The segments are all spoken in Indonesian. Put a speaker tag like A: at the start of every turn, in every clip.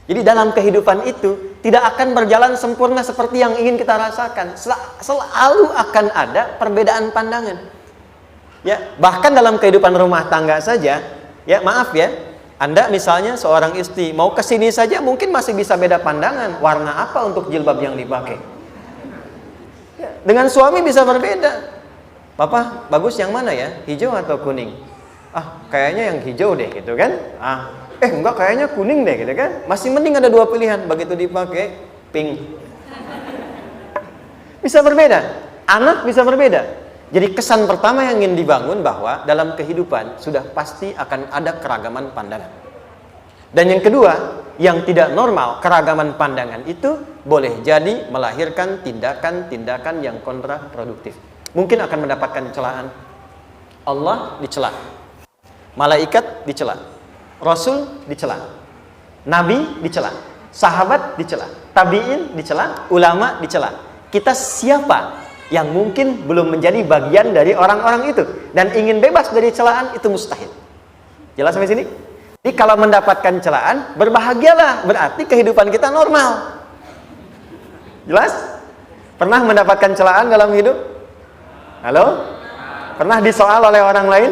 A: Jadi dalam kehidupan itu tidak akan berjalan sempurna seperti yang ingin kita rasakan. Selalu akan ada perbedaan pandangan. Ya, bahkan dalam kehidupan rumah tangga saja, ya maaf ya, Anda misalnya seorang istri mau ke sini saja mungkin masih bisa beda pandangan, warna apa untuk jilbab yang dipakai. Ya, dengan suami bisa berbeda. Papa, bagus yang mana ya? Hijau atau kuning? Ah, kayaknya yang hijau deh gitu kan. Enggak, kayaknya kuning deh gitu kan. Masih mending ada dua pilihan. Begitu dipakai pink. Bisa berbeda. Anak bisa berbeda. Jadi kesan pertama yang ingin dibangun bahwa dalam kehidupan sudah pasti akan ada keragaman pandangan. Dan yang kedua, yang tidak normal, keragaman pandangan itu boleh jadi melahirkan tindakan-tindakan yang kontraproduktif. Mungkin akan mendapatkan celaan. Allah dicela, malaikat dicela, Rasul dicela, Nabi dicela, sahabat dicela, tabi'in dicela, ulama dicela. Kita siapa yang mungkin belum menjadi bagian dari orang-orang itu dan ingin bebas dari celaan? Itu mustahil. Jelas sampai sini? Jadi kalau mendapatkan celaan, berbahagialah, berarti kehidupan kita normal. Jelas? Pernah mendapatkan celaan dalam hidup? Halo? Pernah disoal oleh orang lain?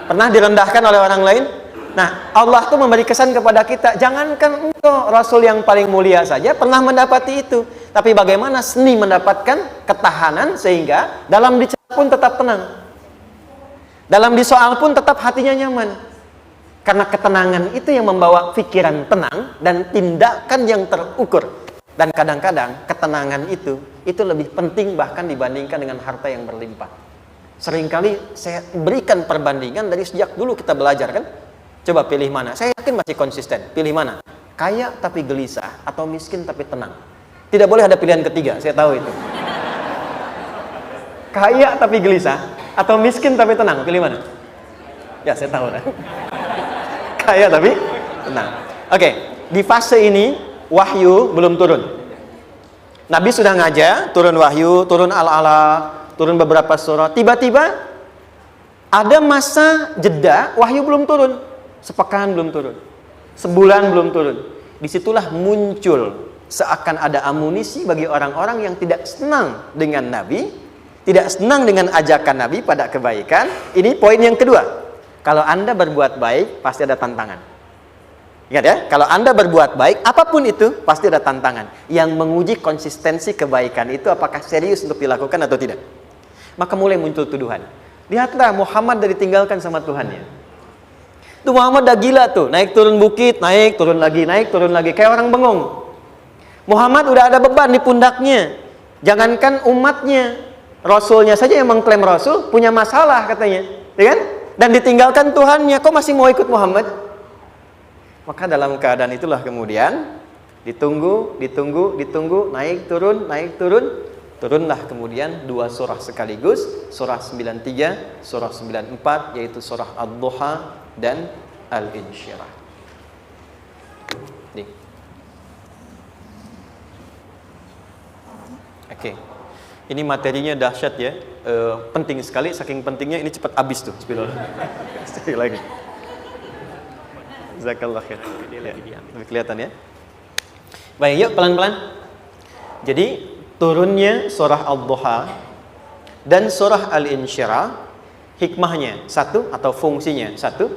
A: Pernah direndahkan oleh orang lain? Nah, Allah tuh memberi kesan kepada kita, jangankan engkau, Rasul yang paling mulia saja pernah mendapati itu. Tapi bagaimana seni mendapatkan ketahanan sehingga dalam dicela pun tetap tenang. Dalam disoal pun tetap hatinya nyaman. Karena ketenangan itu yang membawa pikiran tenang dan tindakan yang terukur. Dan kadang-kadang ketenangan itu lebih penting bahkan dibandingkan dengan harta yang berlimpah. Seringkali saya berikan perbandingan dari sejak dulu kita belajar kan. Coba pilih mana? Saya yakin masih konsisten. Pilih mana? Kaya tapi gelisah atau miskin tapi tenang. Tidak boleh ada pilihan ketiga, saya tahu itu. Kaya tapi gelisah atau miskin tapi tenang. Pilih mana? Ya, saya tahu kan. Kaya tapi tenang. Oke, di fase ini wahyu belum turun. Nabi sudah ngajar, turun wahyu, turun al-ala, turun beberapa surah. Tiba-tiba ada masa jeda, wahyu belum turun. Sepekan belum turun. Sebulan belum turun. Disitulah muncul seakan ada amunisi bagi orang-orang yang tidak senang dengan Nabi, tidak senang dengan ajakan Nabi pada kebaikan. Ini poin yang kedua. Kalau Anda berbuat baik, pasti ada tantangan. Ingat ya, kalau Anda berbuat baik, apapun itu, pasti ada tantangan. Yang menguji konsistensi kebaikan itu apakah serius untuk dilakukan atau tidak. Maka mulai muncul tuduhan. Lihatlah Muhammad dari ditinggalkan sama Tuhannya. Tuh Muhammad udah gila tuh, naik turun bukit, naik turun lagi, kayak orang bengong. Muhammad udah ada beban di pundaknya. Jangankan umatnya, Rasulnya saja yang mengklaim Rasul, punya masalah katanya. Ya kan? Dan ditinggalkan Tuhannya, kok masih mau ikut Muhammad? Maka dalam keadaan itulah kemudian ditunggu, naik turun, turunlah kemudian dua surah sekaligus, surah 93, surah 94, yaitu surah Ad-Duha dan Al-Insyirah. Oke. Ini materinya dahsyat ya. Penting sekali, saking pentingnya ini cepat habis tuh. Bismillah. Sekali lagi. Jazakallah khair. Lebih kelihatan ya. Baik, yuk pelan-pelan. Jadi turunnya surah Ad-Duha dan surah Al-Insyirah, hikmahnya satu atau fungsinya satu,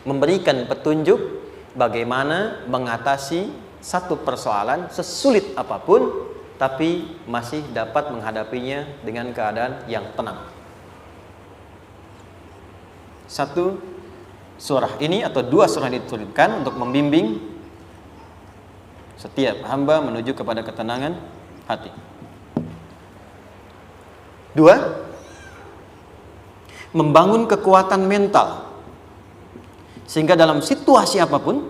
A: memberikan petunjuk bagaimana mengatasi satu persoalan sesulit apapun, tapi masih dapat menghadapinya dengan keadaan yang tenang. Satu surah ini atau dua surah diturunkan untuk membimbing setiap hamba menuju kepada ketenangan hati. Dua, membangun kekuatan mental sehingga dalam situasi apapun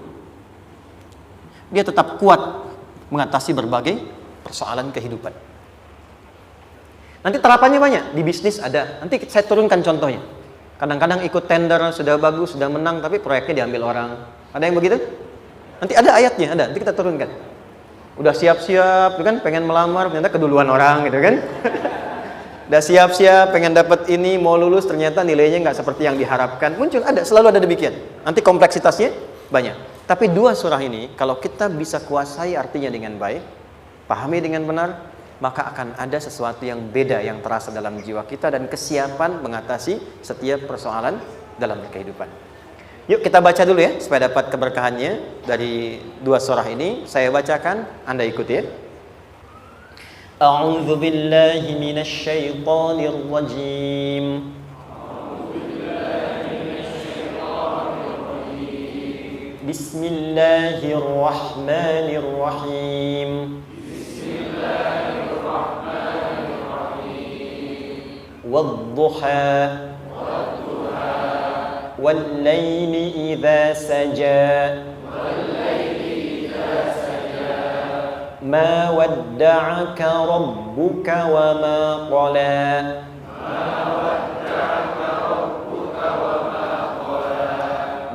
A: dia tetap kuat mengatasi berbagai persoalan kehidupan. Nanti terapannya banyak, di bisnis ada. Nanti saya turunkan contohnya. Kadang-kadang ikut tender, sudah bagus, sudah menang, tapi proyeknya diambil orang. Ada yang begitu? Nanti ada ayatnya, ada. Nanti kita turunkan. Udah siap-siap, kan? Pengen melamar, ternyata keduluan orang, gitu kan? Udah siap-siap, pengen dapat ini, mau lulus, ternyata nilainya nggak seperti yang diharapkan. Muncul, ada, selalu ada demikian. Nanti kompleksitasnya banyak. Tapi dua surah ini kalau kita bisa kuasai artinya dengan baik, pahami dengan benar, maka akan ada sesuatu yang beda yang terasa dalam jiwa kita dan kesiapan mengatasi setiap persoalan dalam kehidupan. Yuk kita baca dulu ya supaya dapat keberkahannya dari dua surah ini. Saya bacakan, Anda ikuti ya. A'udzu billahi minasy syaithanir rajim. Bismillahirrahmanirrahim. Wadduha wal-laili idza saja ma wadda'aka rabbuka wa ma qala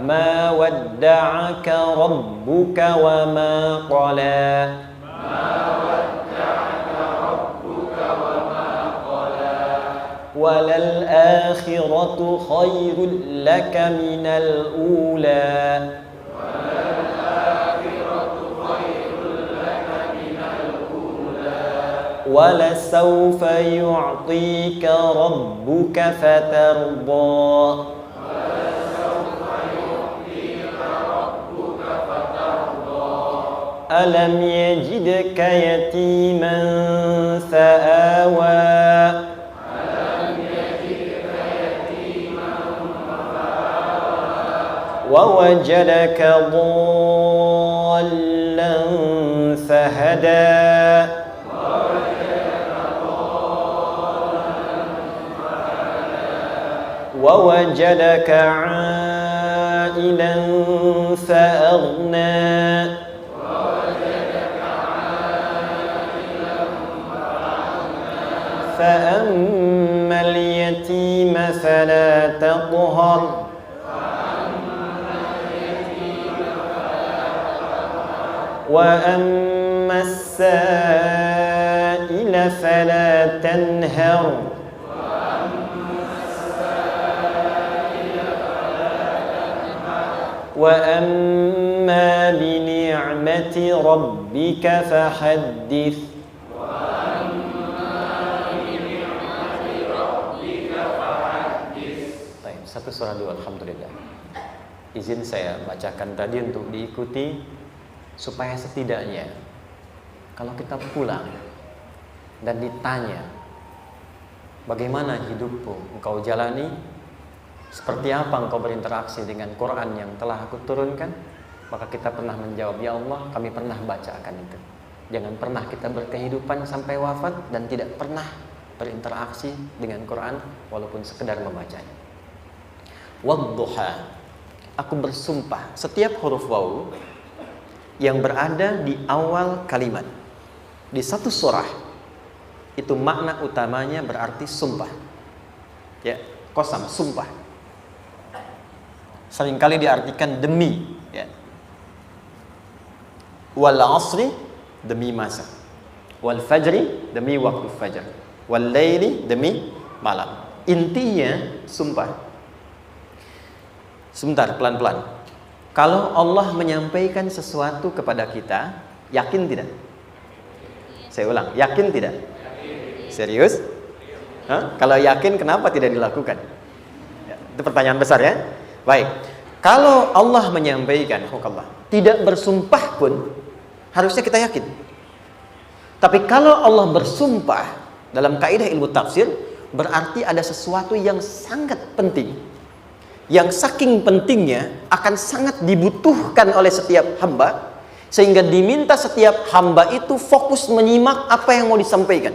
A: ما ودعك ربك وما قلى وللآخرة خير لك من الأولى ولسوف يعطيك ربك فترضى ألم يجدك يتيما فآوى ووجدك ضالا فهدى ووجدك عائلا فأغنى فأما اليتيم فلا تقهر وأما السائل فلا تنهر وأما بنعمة ربك فحدث. Satu surah dulu, alhamdulillah. Izin saya bacakan tadi untuk diikuti supaya setidaknya kalau kita pulang dan ditanya bagaimana hidupmu engkau jalani, seperti apa engkau berinteraksi dengan Quran yang telah aku turunkan, maka kita pernah menjawab, ya Allah, kami pernah bacakan itu. Jangan pernah kita berkehidupan sampai wafat dan tidak pernah berinteraksi dengan Quran walaupun sekedar membacanya. Wadduha, aku bersumpah. Setiap huruf waw yang berada di awal kalimat di satu surah itu makna utamanya berarti sumpah. Ya, qasam, sumpah. Seringkali diartikan demi, ya. Wal asri, demi masa. Wal fajri, demi waktu fajar. Wal laili, demi malam. Intinya sumpah. Sebentar, pelan-pelan. Kalau Allah menyampaikan sesuatu kepada kita, yakin tidak? Saya ulang, yakin tidak? Serius? Hah? Kalau yakin, kenapa tidak dilakukan? Ya, itu pertanyaan besar ya. Baik. Kalau Allah menyampaikan, tidak bersumpah pun harusnya kita yakin. Tapi kalau Allah bersumpah dalam kaidah ilmu tafsir, berarti ada sesuatu yang sangat penting, yang saking pentingnya akan sangat dibutuhkan oleh setiap hamba, sehingga diminta setiap hamba itu fokus menyimak apa yang mau disampaikan.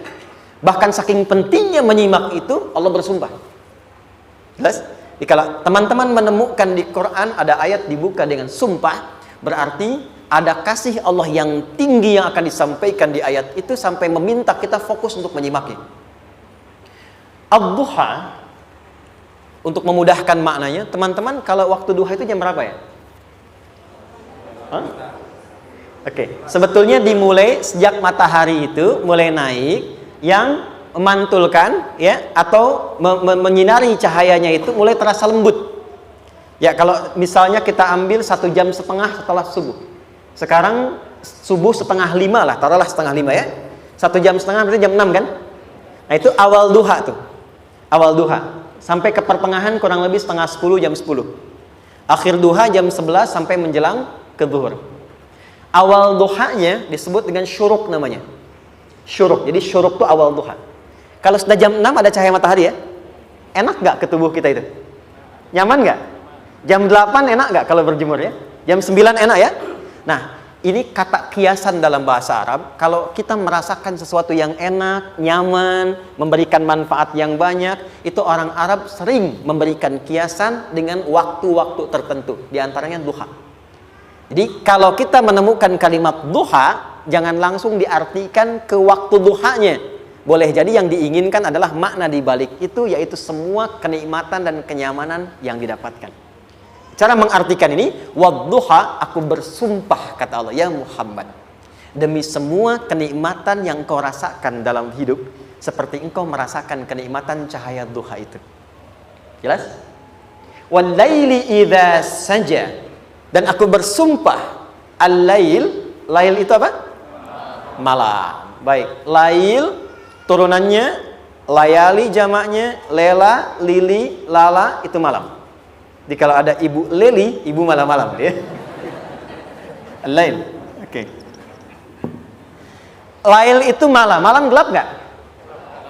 A: Bahkan saking pentingnya menyimak itu, Allah bersumpah. Jelas? Jadi kalau teman-teman menemukan di Quran ada ayat dibuka dengan sumpah, berarti ada kasih Allah yang tinggi yang akan disampaikan di ayat itu sampai meminta kita fokus untuk menyimaknya. Ad-duha, untuk memudahkan maknanya, teman-teman, kalau waktu duha itu jam berapa ya? Oke, sebetulnya dimulai sejak matahari itu mulai naik, yang memantulkan ya atau menyinari cahayanya itu mulai terasa lembut. Ya, kalau misalnya kita ambil 1,5 jam setelah subuh. Sekarang subuh 4:30 lah, taruhlah 4:30 ya. 1,5 jam berarti jam 6 kan? Nah, itu awal duha tuh. Awal duha. Sampai ke pertengahan kurang lebih 9:30, jam 10. Akhir duha jam 11 sampai menjelang ke zuhur. Awal duhanya disebut dengan syuruk namanya. Syuruk. Jadi syuruk itu awal duha. Kalau sudah jam 6 ada cahaya matahari ya. Enak nggak ke tubuh kita itu? Nyaman nggak? Jam 8 enak nggak kalau berjemur ya? Jam 9 enak ya? Nah, ini kata kiasan dalam bahasa Arab. Kalau kita merasakan sesuatu yang enak, nyaman, memberikan manfaat yang banyak, itu orang Arab sering memberikan kiasan dengan waktu-waktu tertentu. Di antaranya duha. Jadi kalau kita menemukan kalimat duha, jangan langsung diartikan ke waktu duhanya. Boleh jadi yang diinginkan adalah makna di balik itu, yaitu semua kenikmatan dan kenyamanan yang didapatkan. Cara mengartikan ini, wadduha, aku bersumpah, kata Allah, ya Muhammad, demi semua kenikmatan yang kau rasakan dalam hidup, seperti engkau merasakan kenikmatan cahaya duha itu. Jelas? Wal-laili idza saja, dan aku bersumpah, al-lail, lail itu apa? Malam. Baik, lail turunannya, layali jamaknya, lela, lili, lala, itu malam. Jadi kalau ada ibu leli, ibu malam-malam ya. Lail. Oke. Lail itu malam. Malam gelap nggak?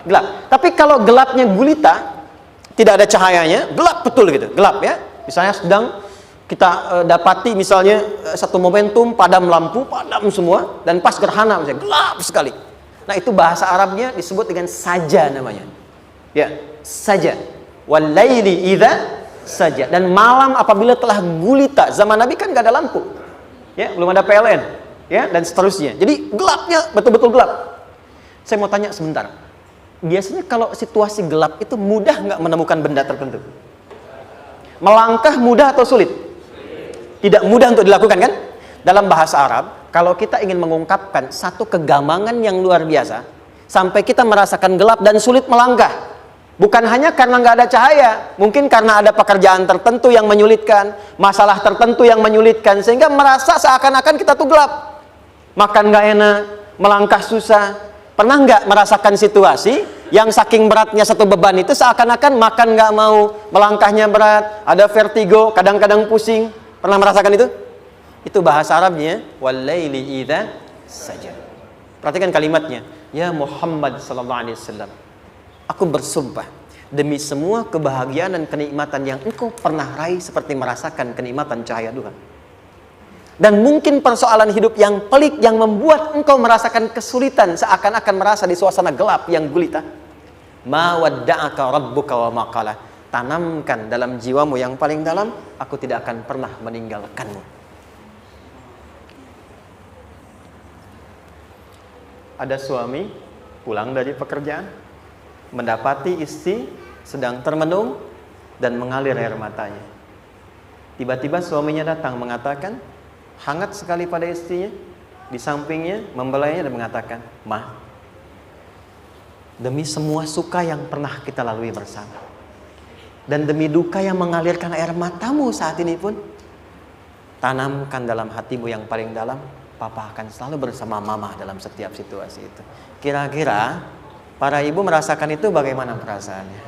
A: Gelap. Tapi kalau gelapnya gulita, tidak ada cahayanya, gelap betul gitu. Gelap ya. Misalnya sedang kita dapati misalnya satu momentum padam lampu, padam semua, dan pas gerhana misalnya gelap sekali. Nah, itu bahasa Arabnya disebut dengan saja namanya. Ya, saja. Wal laili idza saja. Dan malam apabila telah gulita. Zaman Nabi kan gak ada lampu ya, belum ada PLN ya, dan seterusnya. Jadi gelapnya betul-betul gelap. Saya mau tanya sebentar, biasanya kalau situasi gelap itu mudah nggak menemukan benda tertentu? Melangkah mudah atau sulit? Tidak mudah untuk dilakukan kan? Dalam bahasa Arab, kalau kita ingin mengungkapkan satu kegamangan yang luar biasa, sampai kita merasakan gelap dan sulit melangkah, bukan hanya karena nggak ada cahaya, mungkin karena ada pekerjaan tertentu yang menyulitkan, masalah tertentu yang menyulitkan, sehingga merasa seakan-akan kita tuh gelap. Makan nggak enak, melangkah susah. Pernah nggak merasakan situasi yang saking beratnya satu beban itu seakan-akan makan nggak mau, melangkahnya berat, ada vertigo, kadang-kadang pusing. Pernah merasakan itu? Itu bahasa Arabnya, wal-laili idza saja. Perhatikan kalimatnya, ya Muhammad sallallahu alaihi wasallam, aku bersumpah demi semua kebahagiaan dan kenikmatan yang engkau pernah raih, seperti merasakan kenikmatan cahaya duha. Dan mungkin persoalan hidup yang pelik yang membuat engkau merasakan kesulitan, seakan-akan merasa di suasana gelap yang gulita. Ma wadda'aka rabbuka wa ma qala. Tanamkan dalam jiwamu yang paling dalam, aku tidak akan pernah meninggalkanmu. Ada suami pulang dari pekerjaan, mendapati istri sedang termenung dan mengalir air matanya. Tiba-tiba suaminya datang mengatakan, hangat sekali pada istrinya, di sampingnya, membelainya dan mengatakan, "Ma, demi semua suka yang pernah kita lalui bersama, dan demi duka yang mengalirkan air matamu saat ini pun, tanamkan dalam hatimu yang paling dalam, Papa akan selalu bersama Mama dalam setiap situasi itu." Kira-kira para ibu merasakan itu bagaimana perasaannya?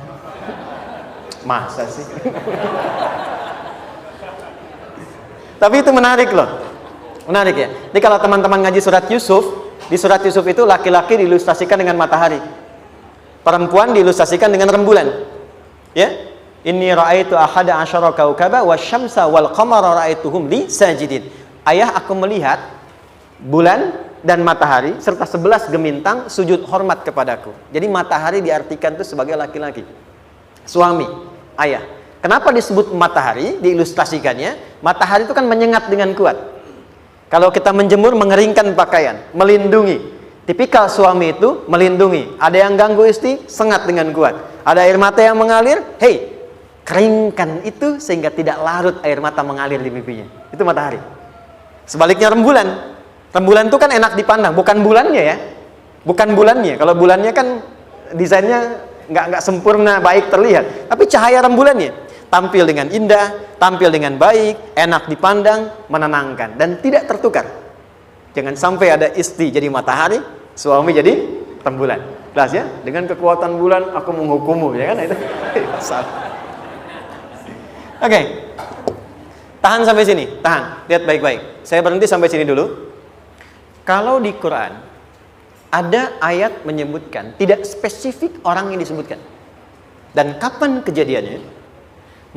A: Masa sih? Tapi itu menarik loh. Menarik ya. Jadi kalau teman-teman ngaji surat Yusuf, di surat Yusuf itu laki-laki diilustrasikan dengan matahari, perempuan diilustrasikan dengan rembulan. Ya. Inni ra'aitu ahada asyara kaukaba wasyamsa wal qamara ra'aituhum li sajidin. Ayah, aku melihat bulan dan matahari serta 11 gemintang sujud hormat kepadaku. Jadi matahari diartikan itu sebagai laki-laki, suami, ayah. Kenapa disebut matahari? Diilustrasikannya, matahari itu kan menyengat dengan kuat. Kalau kita menjemur, mengeringkan pakaian, melindungi. Tipikal suami itu melindungi. Ada yang ganggu istri, sengat dengan kuat. Ada air mata yang mengalir, hei, keringkan itu sehingga tidak larut air mata mengalir di pipinya. Itu matahari. Sebaliknya rembulan. Rembulan itu kan enak dipandang, bukan bulannya ya, bukan bulannya. Kalau bulannya kan desainnya nggak sempurna, baik terlihat. Tapi cahaya rembulannya. tampil dengan indah, tampil dengan baik, enak dipandang, menenangkan, dan tidak tertukar. Jangan sampai ada istri jadi matahari, suami jadi rembulan. Jelas ya? Dengan kekuatan bulan aku menghukummu, ya kan? Itu salah. Oke. Tahan sampai sini, tahan. Lihat baik-baik. Saya berhenti sampai sini dulu. Kalau di Quran ada ayat menyebutkan, tidak spesifik orang yang disebutkan dan kapan kejadiannya,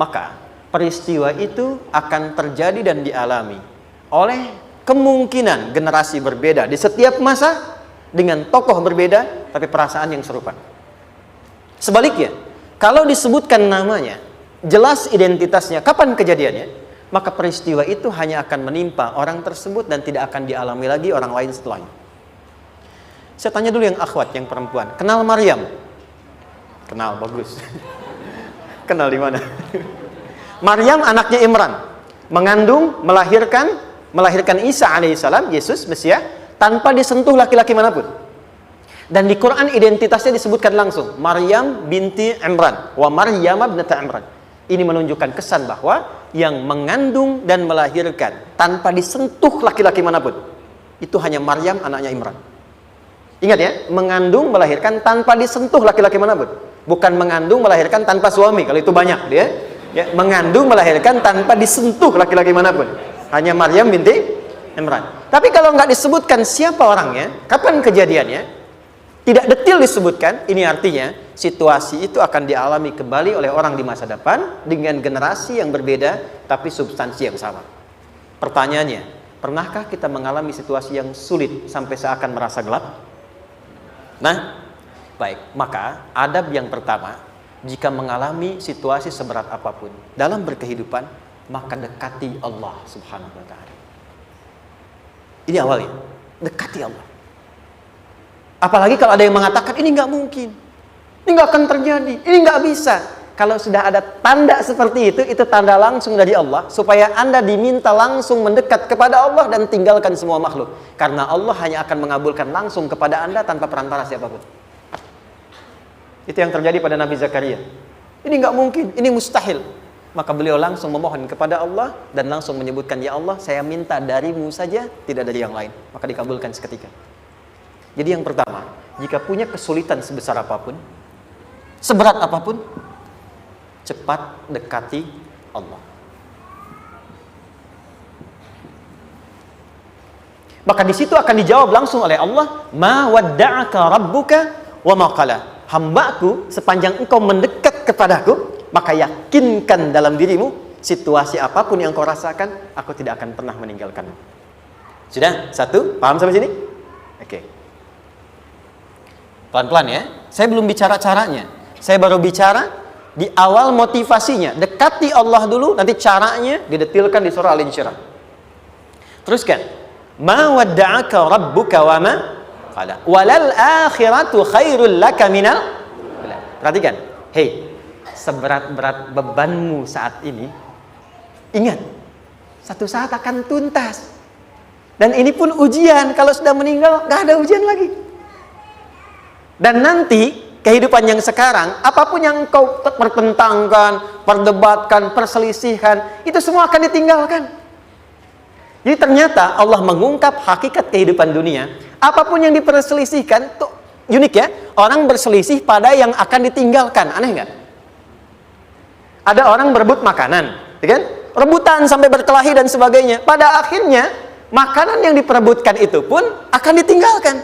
A: maka peristiwa itu akan terjadi dan dialami oleh kemungkinan generasi berbeda di setiap masa dengan tokoh berbeda tapi perasaan yang serupa. Sebaliknya, kalau disebutkan namanya, jelas identitasnya, kapan kejadiannya, maka peristiwa itu hanya akan menimpa orang tersebut dan tidak akan dialami lagi orang lain setelahnya. Saya tanya dulu yang akhwat, yang perempuan, kenal Maryam? Kenal, bagus. Kenal di mana? Maryam anaknya Imran, mengandung, melahirkan Isa alaihissalam, Yesus Mesias, tanpa disentuh laki-laki manapun. Dan di Quran identitasnya disebutkan langsung, Maryam binti Imran, wa Maryam ibnata Imran. Ini menunjukkan kesan bahwa yang mengandung dan melahirkan tanpa disentuh laki-laki manapun, itu hanya Maryam anaknya Imran. Ingat ya, mengandung, melahirkan tanpa disentuh laki-laki manapun. Bukan mengandung, melahirkan tanpa suami, kalau itu banyak dia. Ya, mengandung, melahirkan tanpa disentuh laki-laki manapun. Hanya Maryam binti Imran. Tapi kalau nggak disebutkan siapa orangnya, kapan kejadiannya, tidak detail disebutkan, ini artinya situasi itu akan dialami kembali oleh orang di masa depan dengan generasi yang berbeda tapi substansi yang sama. Pertanyaannya, pernahkah kita mengalami situasi yang sulit sampai seakan merasa gelap? Nah, baik, maka adab yang pertama, jika mengalami situasi seberat apapun dalam berkehidupan, maka dekati Allah Subhanahu wa ta'ala. Ini awalnya, dekati Allah. Apalagi kalau ada yang mengatakan ini nggak mungkin, ini nggak akan terjadi, ini nggak bisa. Kalau sudah ada tanda seperti itu tanda langsung dari Allah supaya Anda diminta langsung mendekat kepada Allah dan tinggalkan semua makhluk. Karena Allah hanya akan mengabulkan langsung kepada Anda tanpa perantara siapapun. Itu yang terjadi pada Nabi Zakaria. Ini nggak mungkin, ini mustahil. Maka beliau langsung memohon kepada Allah dan langsung menyebutkan, ya Allah, saya minta darimu saja, tidak dari yang lain. Maka dikabulkan seketika. Jadi yang pertama, jika punya kesulitan sebesar apapun, seberat apapun, cepat dekati Allah. Maka di situ akan dijawab langsung oleh Allah, ma wadda'aka rabbuka wa ma qala. Hambaku, sepanjang engkau mendekat kepadaku, maka yakinkan dalam dirimu, situasi apapun yang kau rasakan, aku tidak akan pernah meninggalkanmu. Sudah? Satu? Paham sampai sini? Oke. Pelan-pelan ya. Saya belum bicara caranya. Saya baru bicara di awal motivasinya. Dekati Allah dulu, nanti caranya didetilkan di surah Al-Insyirah. Teruskan. Ma wadda'aka rabbuka wa ma qala. Walal akhiratu khairul laka minal. Perhatikan. Hei, seberat-berat bebanmu saat ini, ingat, satu saat akan tuntas. Dan ini pun ujian. Kalau sudah meninggal, gak ada ujian lagi. Dan nanti kehidupan yang sekarang, apapun yang kau pertentangkan, perdebatkan, perselisihkan, itu semua akan ditinggalkan. Jadi ternyata Allah mengungkap hakikat kehidupan dunia. Apapun yang diperselisihkan, tuh unik ya. Orang berselisih pada yang akan ditinggalkan. Aneh nggak? Ada orang berebut makanan, ya kan? Rebutan sampai berkelahi dan sebagainya. Pada akhirnya makanan yang diperebutkan itu pun akan ditinggalkan.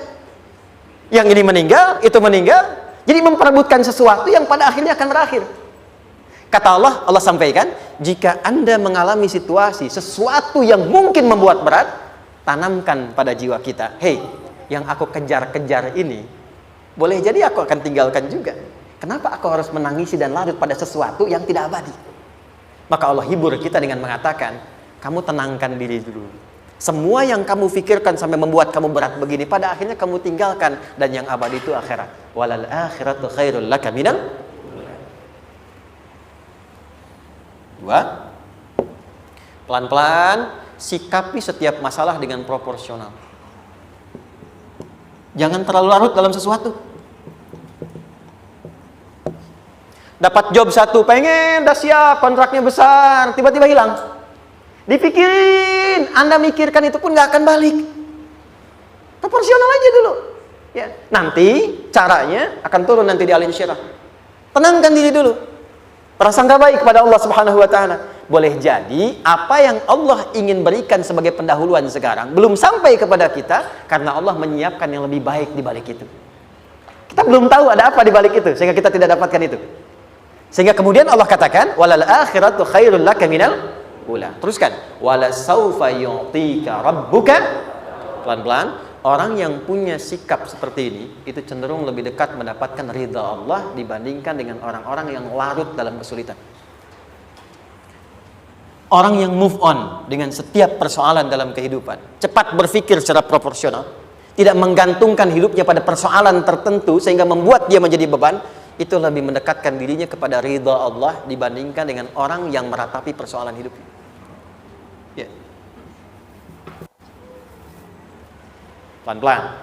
A: Yang ini meninggal, itu meninggal. Jadi memperebutkan sesuatu yang pada akhirnya akan berakhir. Kata Allah, Allah sampaikan, jika Anda mengalami situasi, sesuatu yang mungkin membuat berat, tanamkan pada jiwa kita, hei, yang aku kejar-kejar ini, boleh jadi aku akan tinggalkan juga. Kenapa aku harus menangisi dan larut pada sesuatu yang tidak abadi? Maka Allah hibur kita dengan mengatakan, kamu tenangkan diri dulu. Semua yang kamu pikirkan sampai membuat kamu berat begini, pada akhirnya kamu tinggalkan. Dan yang abadi itu akhirat. Walal akhiratu khairul laka minal. Dua, pelan-pelan sikapi setiap masalah dengan proporsional. Jangan terlalu larut dalam sesuatu. Dapat job satu, pengen, udah siap, kontraknya besar, tiba-tiba hilang. Dipikirin, Anda mikirkan itu pun nggak akan balik. Proporsional aja dulu. Ya, nanti caranya akan turun nanti di alin syirah. Tenangkan diri dulu. Prasangka baik kepada Allah Subhanahu wa taala. Boleh jadi apa yang Allah ingin berikan sebagai pendahuluan sekarang belum sampai kepada kita karena Allah menyiapkan yang lebih baik di balik itu. Kita belum tahu ada apa di balik itu sehingga kita tidak dapatkan itu. Sehingga kemudian Allah katakan walal akhiratu khairul laka minal ula. Teruskan wala saufa yu'tika rabbuka. Pelan-pelan. Orang yang punya sikap seperti ini itu cenderung lebih dekat mendapatkan ridha Allah dibandingkan dengan orang-orang yang larut dalam kesulitan. Orang yang move on dengan setiap persoalan dalam kehidupan, cepat berpikir secara proporsional, tidak menggantungkan hidupnya pada persoalan tertentu sehingga membuat dia menjadi beban, itu lebih mendekatkan dirinya kepada ridha Allah dibandingkan dengan orang yang meratapi persoalan hidupnya. Ya. Pelan-pelan.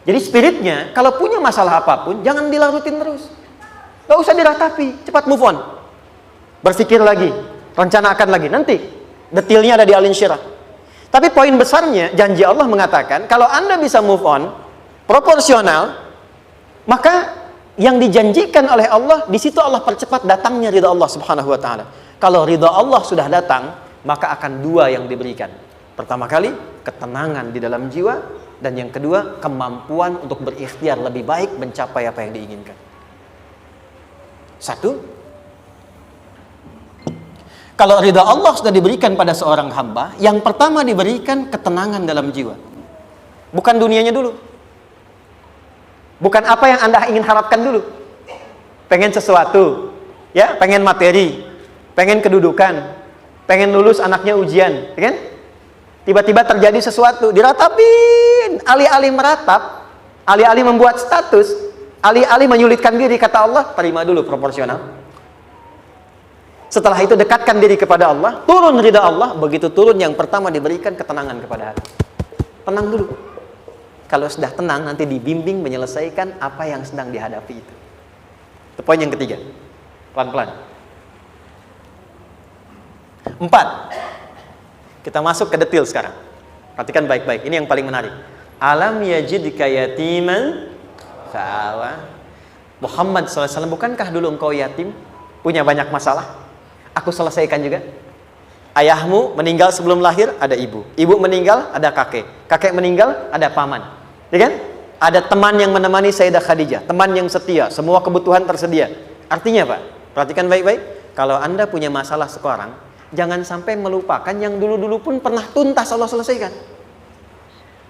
A: Jadi spiritnya, kalau punya masalah apapun, jangan dilarutin terus. Gak usah diratapi, cepat move on. Berpikir lagi, rencanakan lagi. Nanti, detailnya ada di alin syirah. Tapi poin besarnya, janji Allah mengatakan, kalau Anda bisa move on, proporsional, maka yang dijanjikan oleh Allah, di situ Allah percepat datangnya ridha Allah Subhanahu wa ta'ala. Kalau ridha Allah sudah datang, maka akan dua yang diberikan. Pertama kali, ketenangan di dalam jiwa. Dan yang kedua, kemampuan untuk berikhtiar lebih baik mencapai apa yang diinginkan. Satu, kalau ridha Allah sudah diberikan pada seorang hamba, yang pertama diberikan ketenangan dalam jiwa. Bukan dunianya dulu. Bukan apa yang Anda ingin harapkan dulu. Pengen sesuatu, ya, pengen materi, pengen kedudukan, pengen lulus anaknya ujian, ya kan? Tiba-tiba terjadi sesuatu, diratapin, alih-alih meratap, alih-alih membuat status, alih-alih menyulitkan diri, kata Allah, terima dulu proporsional. Setelah itu dekatkan diri kepada Allah, turun ridha Allah, begitu turun yang pertama diberikan ketenangan kepada hati. Tenang dulu. Kalau sudah tenang, nanti dibimbing menyelesaikan apa yang sedang dihadapi itu. Itu poin yang ketiga. Pelan-pelan. 4. Kita masuk ke detail sekarang. Perhatikan baik-baik. Ini yang paling menarik. Alam yajidka yatiman fa'awa. Muhammad SAW, bukankah dulu engkau yatim? Punya banyak masalah? Aku selesaikan juga. Ayahmu meninggal sebelum lahir, ada ibu. Ibu meninggal, ada kakek. Kakek meninggal, ada paman. Ya kan? Ada teman yang menemani Sayyidah Khadijah. Teman yang setia. Semua kebutuhan tersedia. Artinya Pak, perhatikan baik-baik. Kalau Anda punya masalah sekarang, jangan sampai melupakan yang dulu-dulu pun pernah tuntas Allah selesaikan.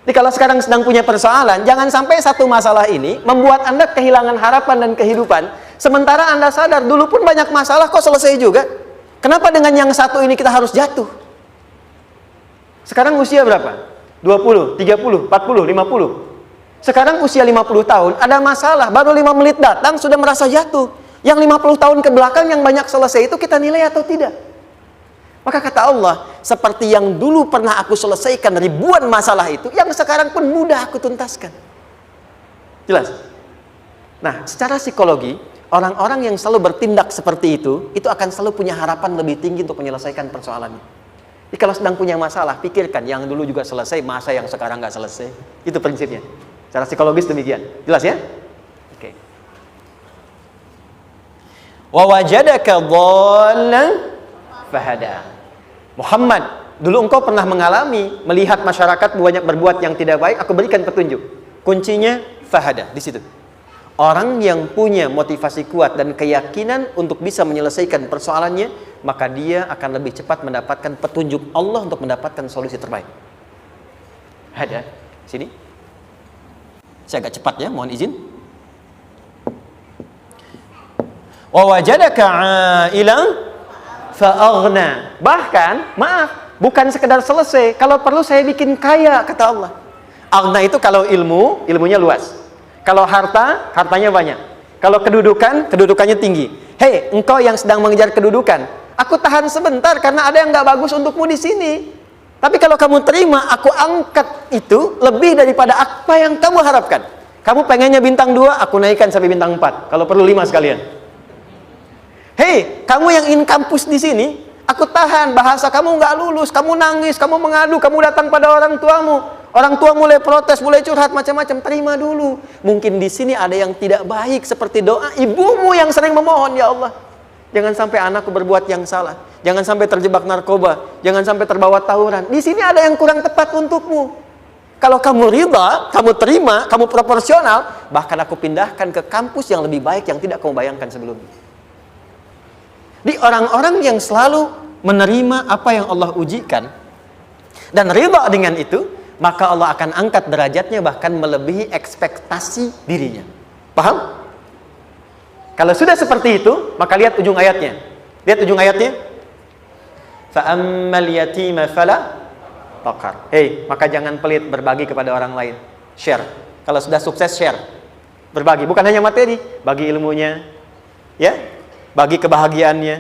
A: Jadi kalau sekarang sedang punya persoalan, jangan sampai satu masalah ini membuat Anda kehilangan harapan dan kehidupan. Sementara Anda sadar, dulu pun banyak masalah kok selesai juga. Kenapa dengan yang satu ini kita harus jatuh? Sekarang usia berapa? 20, 30, 40, 50. Sekarang usia 50 tahun, ada masalah, baru 5 menit datang sudah merasa jatuh. Yang 50 tahun ke belakang yang banyak selesai itu kita nilai atau tidak? Maka kata Allah, seperti yang dulu pernah aku selesaikan ribuan masalah itu, yang sekarang pun mudah aku tuntaskan. Jelas? Nah, secara psikologi, orang-orang yang selalu bertindak seperti itu akan selalu punya harapan lebih tinggi untuk menyelesaikan persoalannya. Jadi kalau sedang punya masalah, pikirkan yang dulu juga selesai, masa yang sekarang nggak selesai. Itu prinsipnya. Secara psikologis demikian. Jelas ya? Oke. Wa wajadaka dhallan fahada. Muhammad, dulu engkau pernah mengalami melihat masyarakat banyak berbuat yang tidak baik, aku berikan petunjuk. Kuncinya fahada di situ. Orang yang punya motivasi kuat dan keyakinan untuk bisa menyelesaikan persoalannya, maka dia akan lebih cepat mendapatkan petunjuk Allah untuk mendapatkan solusi terbaik. Ada sini. Saya agak cepat ya, mohon izin. Wa wajadaka 'ailan fa'aghna. Bahkan, maaf, bukan sekedar selesai. Kalau perlu saya bikin kaya, kata Allah. Aghna itu kalau ilmunya luas. Kalau harta, hartanya banyak. Kalau kedudukan, kedudukannya tinggi. Hei, engkau yang sedang mengejar kedudukan, aku tahan sebentar karena ada yang nggak bagus untukmu di sini. Tapi kalau kamu terima, aku angkat itu lebih daripada apa yang kamu harapkan. Kamu pengennya bintang 2, aku naikkan sampai bintang 4. Kalau perlu 5 sekalian. Hei, kamu yang in kampus di sini, aku tahan, bahasa kamu nggak lulus, kamu nangis, kamu mengadu, kamu datang pada orang tuamu. Orang tua mulai protes, mulai curhat macam-macam. Terima dulu. Mungkin di sini ada yang tidak baik seperti doa ibumu yang sering memohon, ya Allah, jangan sampai anakku berbuat yang salah, jangan sampai terjebak narkoba, jangan sampai terbawa tawuran. Di sini ada yang kurang tepat untukmu. Kalau kamu ridha, kamu terima, kamu proporsional, bahkan aku pindahkan ke kampus yang lebih baik yang tidak kamu bayangkan sebelumnya. Di orang-orang yang selalu menerima apa yang Allah ujikan dan ridha dengan itu, maka Allah akan angkat derajatnya bahkan melebihi ekspektasi dirinya. Paham? Kalau sudah seperti itu, maka lihat ujung ayatnya. Lihat ujung ayatnya. Fa'ammal yatima fala taqhar. Hei, maka jangan pelit berbagi kepada orang lain. Share. Kalau sudah sukses, share. Berbagi, bukan hanya materi, bagi ilmunya, ya, bagi kebahagiaannya.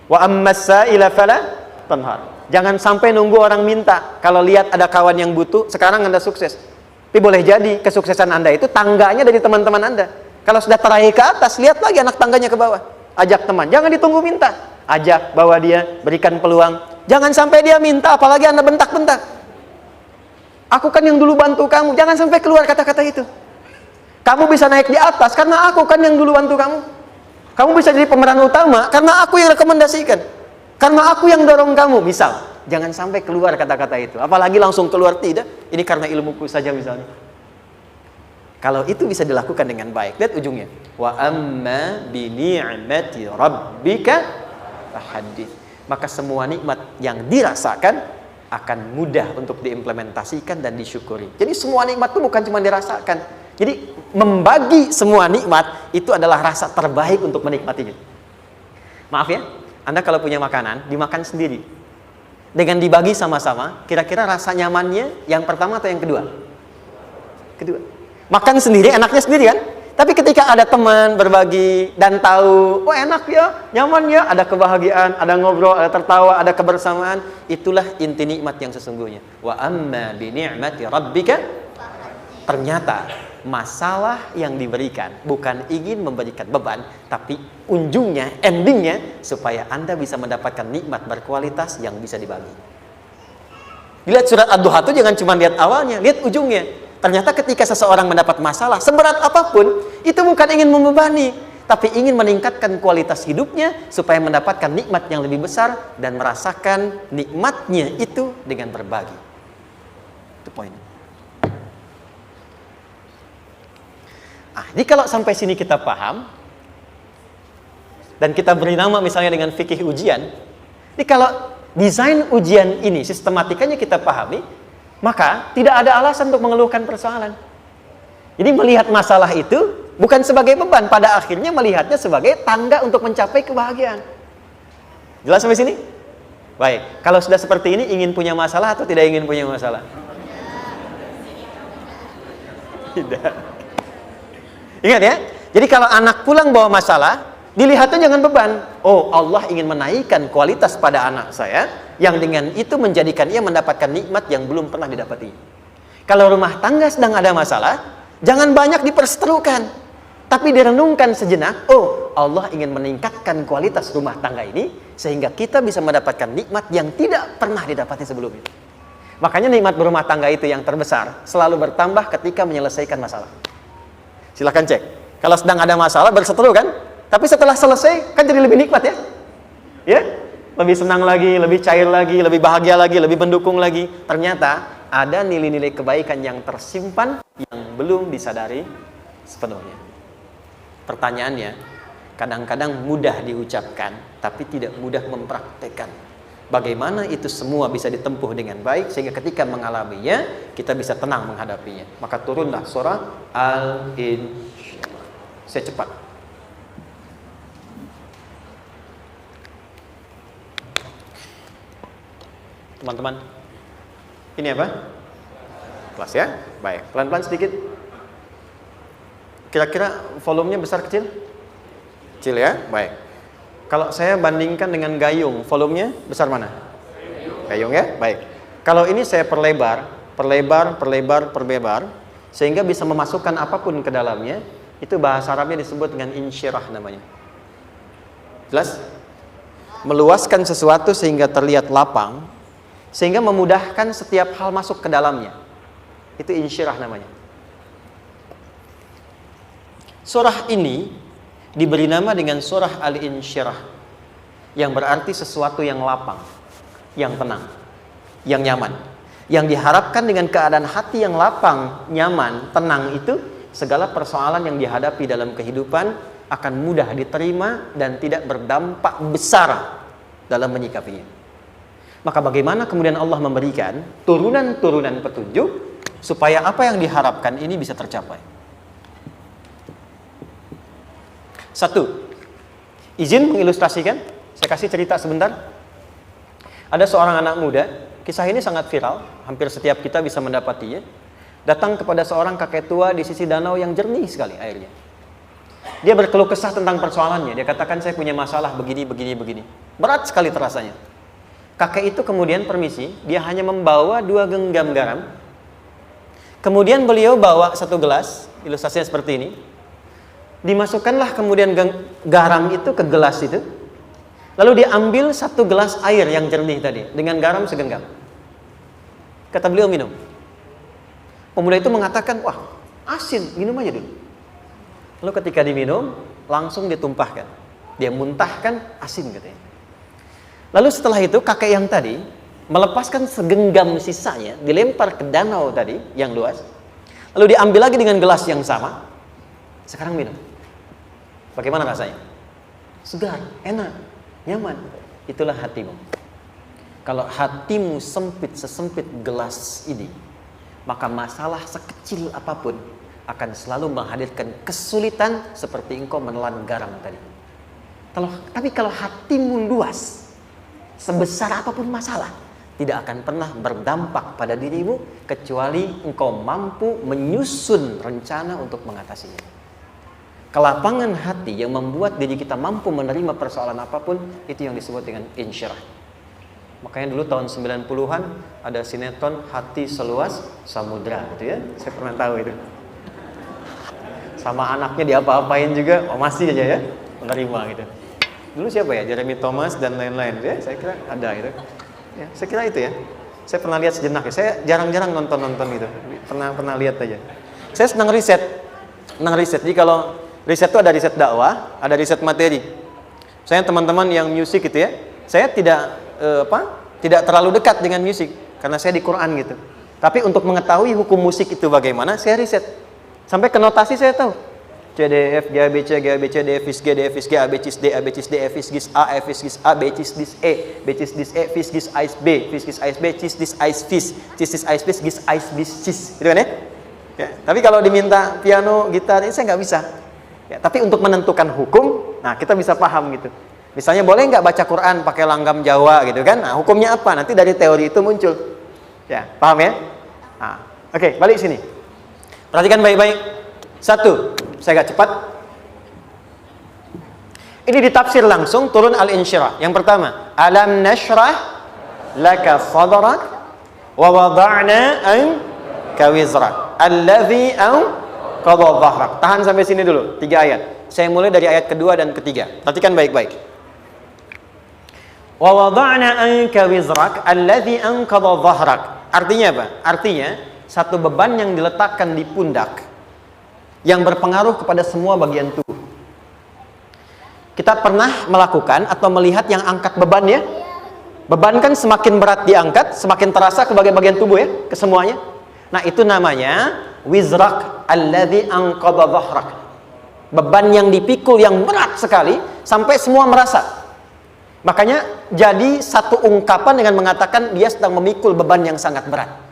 A: Wa ammas sa'ila fala tanhar. Jangan sampai nunggu orang minta. Kalau lihat ada kawan yang butuh, sekarang Anda sukses. Tapi boleh jadi kesuksesan Anda itu tangganya dari teman-teman Anda. Kalau sudah teraih ke atas, lihat lagi anak tangganya ke bawah. Ajak teman, jangan ditunggu minta. Ajak, bawa dia, berikan peluang. Jangan sampai dia minta, apalagi Anda bentak-bentak. Aku kan yang dulu bantu kamu. Jangan sampai keluar kata-kata itu. Kamu bisa naik di atas karena aku kan yang dulu bantu kamu. Kamu bisa jadi pemeran utama karena aku yang rekomendasikan. Karena aku yang dorong kamu, misal. Jangan sampai keluar kata-kata itu. Apalagi langsung keluar, tidak. Ini karena ilmuku saja misalnya. Kalau itu bisa dilakukan dengan baik. Lihat ujungnya. Wa amma bi ni'mati rabbika fahaddits. Maka semua nikmat yang dirasakan akan mudah untuk diimplementasikan dan disyukuri. Jadi semua nikmat itu bukan cuma dirasakan. Jadi membagi semua nikmat itu adalah rasa terbaik untuk menikmatinya. Maaf ya. Anda kalau punya makanan, dimakan sendiri. Dengan dibagi sama-sama, kira-kira rasa nyamannya yang pertama atau yang kedua? Kedua. Makan sendiri, enaknya sendiri kan? Tapi ketika ada teman berbagi dan tahu, oh enak ya, nyaman ya, ada kebahagiaan, ada ngobrol, ada tertawa, ada kebersamaan, itulah inti nikmat yang sesungguhnya. Wa amma bi ni'mati rabbika. Ternyata masalah yang diberikan bukan ingin memberikan beban, tapi ujungnya, endingnya supaya Anda bisa mendapatkan nikmat berkualitas yang bisa dibagi. Lihat surat Ad-Duha itu jangan cuma lihat awalnya, lihat ujungnya. Ternyata ketika seseorang mendapat masalah seberat apapun, itu bukan ingin membebani, tapi ingin meningkatkan kualitas hidupnya supaya mendapatkan nikmat yang lebih besar dan merasakan nikmatnya itu dengan berbagi. Itu poinnya. Jadi kalau sampai sini kita paham dan kita beri nama misalnya dengan fikih ujian, jadi kalau desain ujian ini sistematikanya kita pahami, maka tidak ada alasan untuk mengeluhkan persoalan. Jadi melihat masalah itu bukan sebagai beban, pada akhirnya melihatnya sebagai tangga untuk mencapai kebahagiaan. Jelas sampai sini? Baik, kalau sudah seperti ini, ingin punya masalah atau tidak ingin punya masalah? Tidak. Ingat ya, jadi kalau anak pulang bawa masalah, dilihatnya jangan beban. Oh, Allah ingin menaikkan kualitas pada anak saya, yang dengan itu menjadikan ia mendapatkan nikmat yang belum pernah didapati. Kalau rumah tangga sedang ada masalah, jangan banyak diperseterukan, tapi direnungkan sejenak. Oh, Allah ingin meningkatkan kualitas rumah tangga ini, sehingga kita bisa mendapatkan nikmat yang tidak pernah didapati sebelumnya. Makanya nikmat berumah tangga itu yang terbesar, selalu bertambah ketika menyelesaikan masalah. Silahkan cek. Kalau sedang ada masalah berseteru kan? Tapi setelah selesai kan jadi lebih nikmat ya? Ya? Lebih senang lagi, lebih cair lagi, lebih bahagia lagi, lebih mendukung lagi. Ternyata ada nilai-nilai kebaikan yang tersimpan yang belum disadari sepenuhnya. Pertanyaannya, kadang-kadang mudah diucapkan tapi tidak mudah mempraktekkan. Bagaimana itu semua bisa ditempuh dengan baik sehingga ketika mengalaminya kita bisa tenang menghadapinya. Maka turunlah surah Al-Insyirah. Saya cepat. Teman-teman, ini apa? Kelas ya? Baik, pelan-pelan sedikit. Kira-kira volumenya besar kecil? Kecil ya? Baik. Kalau saya bandingkan dengan gayung, volumenya besar mana? Gayung ya? Baik. Kalau ini saya perlebar, sehingga bisa memasukkan apapun ke dalamnya, itu bahasa Arabnya disebut dengan insyirah namanya. Jelas? Meluaskan sesuatu sehingga terlihat lapang, sehingga memudahkan setiap hal masuk ke dalamnya. Itu insyirah namanya. Surah ini diberi nama dengan surah Al-Insyirah, yang berarti sesuatu yang lapang, yang tenang, yang nyaman. Yang diharapkan dengan keadaan hati yang lapang, nyaman, tenang itu, segala persoalan yang dihadapi dalam kehidupan akan mudah diterima dan tidak berdampak besar dalam menyikapinya. Maka bagaimana kemudian Allah memberikan turunan-turunan petunjuk supaya apa yang diharapkan ini bisa tercapai? Satu, izin mengilustrasikan. Saya kasih cerita sebentar. Ada seorang anak muda, kisah ini sangat viral, hampir setiap kita bisa mendapatinya. Datang kepada seorang kakek tua di sisi danau yang jernih sekali airnya. Dia berkeluh kesah tentang persoalannya. Dia katakan, saya punya masalah begini. Berat sekali terasanya. Kakek itu kemudian permisi, dia hanya membawa 2 genggam garam. Kemudian beliau bawa 1 gelas, ilustrasinya seperti ini. Dimasukkanlah kemudian garam itu ke gelas itu. Lalu diambil 1 gelas air yang jernih tadi dengan garam segenggam. Kata beliau, minum. Pemuda itu mengatakan, wah asin, minum aja dulu. Lalu ketika diminum, langsung ditumpahkan. Dia muntahkan asin katanya. Lalu setelah itu kakek yang tadi melepaskan segenggam sisanya, dilempar ke danau tadi yang luas. Lalu diambil lagi dengan gelas yang sama. Sekarang minum. Bagaimana rasanya? Segar, enak, nyaman. Itulah hatimu. Kalau hatimu sempit sesempit gelas ini, maka masalah sekecil apapun akan selalu menghadirkan kesulitan seperti engkau menelan garam tadi. Tapi kalau hatimu luas, sebesar apapun masalah, tidak akan pernah berdampak pada dirimu kecuali engkau mampu menyusun rencana untuk mengatasinya. Kelapangan hati yang membuat diri kita mampu menerima persoalan apapun, itu yang disebut dengan insyirah. Makanya dulu tahun 90-an ada sinetron Hati Seluas Samudra gitu ya. Saya pernah tahu itu. Sama anaknya diapa-apain juga, masih aja ya menerima gitu. Dulu siapa ya? Jeremy Thomas dan lain-lain ya. Saya kira ada itu. Ya, saya kira itu ya. Saya pernah lihat sejenak ya. Saya jarang-jarang nonton gitu. Pernah lihat aja. Saya senang riset. Jadi kalau riset itu ada riset dakwah, ada riset materi. Saya teman-teman yang musik gitu ya. Saya tidak terlalu dekat dengan musik karena saya di Quran gitu. Tapi untuk mengetahui hukum musik itu bagaimana, saya riset. Sampai ke notasi saya tahu. C D F G A B C D F G D F G A B C D A B C D F G A F G A B C D E B C D E F G A B C D A B C gitu kan ya? Ya, tapi kalau diminta piano, gitar, ini saya nggak bisa. Ya, tapi untuk menentukan hukum, nah kita bisa paham gitu. Misalnya boleh nggak baca Quran pakai langgam Jawa gitu kan? Nah hukumnya apa? Nanti dari teori itu muncul. Ya, paham ya? Nah, oke, balik sini. Perhatikan baik-baik. 1, saya agak cepat. Ini ditafsir langsung turun Al-Insyirah. Yang pertama, alam nashrah laka sadrak wa wada'na anka wizrak allazi anqadha dhahrak. Tahan sampai sini dulu, 3 ayat. Saya mulai dari ayat kedua dan ketiga. Perhatikan baik-baik. Wa wada'na anka wizrak allazi anqadha dhahrak. Artinya apa? Artinya satu beban yang diletakkan di pundak yang berpengaruh kepada semua bagian tubuh. Kita pernah melakukan atau melihat yang angkat beban ya? Beban kan semakin berat diangkat, semakin terasa ke bagian-bagian tubuh ya, ke semuanya. Nah, itu namanya wizrak alladzi anqadha dhahrak. Beban yang dipikul yang berat sekali sampai semua merasa. Makanya jadi satu ungkapan dengan mengatakan dia sedang memikul beban yang sangat berat.